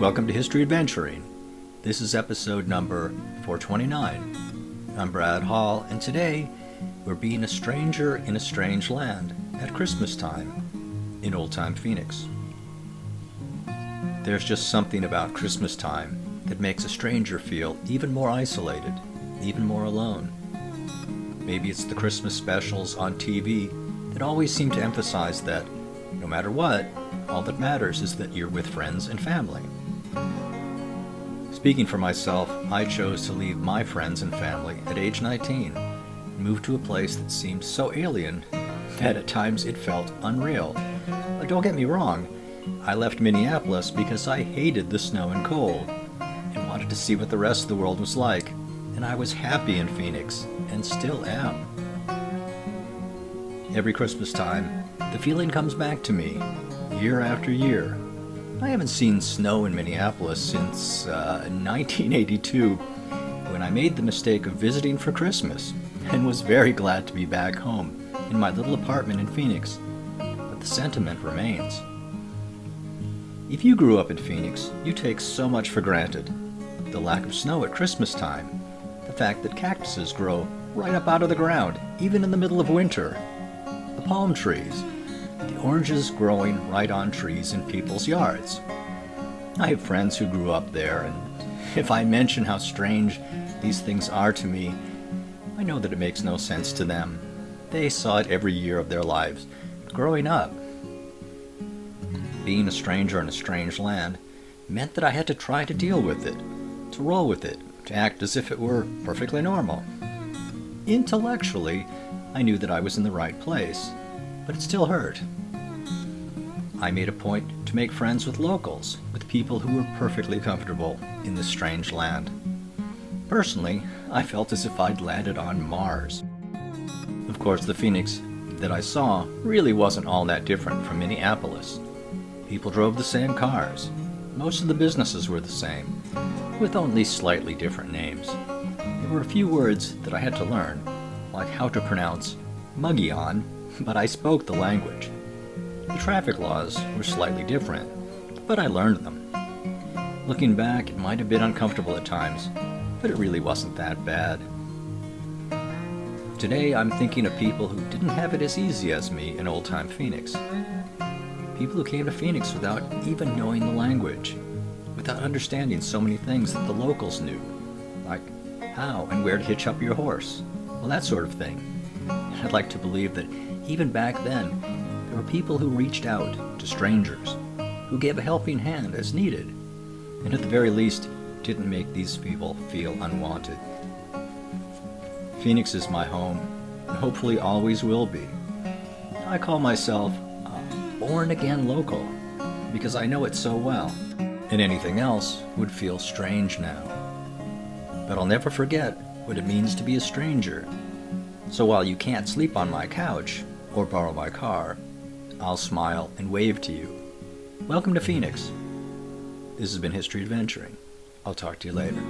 Welcome to History Adventuring. This is episode number 429. I'm Brad Hall, and today we're being a stranger in a strange land at Christmastime in old-time Phoenix. There's just something about Christmastime that makes a stranger feel even more isolated, even more alone. Maybe it's the Christmas specials on TV that always seem to emphasize that no matter what, all that matters is that you're with friends and family. Speaking for myself, I chose to leave my friends and family at age 19 and move to a place that seemed so alien that at times it felt unreal. But don't get me wrong, I left Minneapolis because I hated the snow and cold and wanted to see what the rest of the world was like, and I was happy in Phoenix and still am. Every Christmas time, the feeling comes back to me, year after year. I haven't seen snow in Minneapolis since 1982, when I made the mistake of visiting for Christmas, and was very glad to be back home in my little apartment in Phoenix, but the sentiment remains. If you grew up in Phoenix, you take so much for granted. The lack of snow at Christmas time, the fact that cactuses grow right up out of the ground, even in the middle of winter, the palm trees, the oranges growing right on trees in people's yards. I have friends who grew up there, and if I mention how strange these things are to me, I know that it makes no sense to them. They saw it every year of their lives, growing up. Being a stranger in a strange land meant that I had to try to deal with it, to roll with it, to act as if it were perfectly normal. Intellectually, I knew that I was in the right place, but it still hurt. I made a point to make friends with locals, with people who were perfectly comfortable in this strange land. Personally, I felt as if I'd landed on Mars. Of course, the Phoenix that I saw really wasn't all that different from Minneapolis. People drove the same cars. Most of the businesses were the same, with only slightly different names. There were a few words that I had to learn, like how to pronounce Muggion, but I spoke the language. The traffic laws were slightly different, but I learned them. Looking back, it might have been uncomfortable at times, but it really wasn't that bad. Today, I'm thinking of people who didn't have it as easy as me in old-time Phoenix. People who came to Phoenix without even knowing the language, without understanding so many things that the locals knew, like how and where to hitch up your horse, well, that sort of thing. And I'd like to believe that even back then, there were people who reached out to strangers, who gave a helping hand as needed, and at the very least, didn't make these people feel unwanted. Phoenix is my home, and hopefully always will be. I call myself a born-again local, because I know it so well, and anything else would feel strange now. But I'll never forget what it means to be a stranger. So while you can't sleep on my couch or borrow my car, I'll smile and wave to you. Welcome to Phoenix. This has been History Adventuring. I'll talk to you later.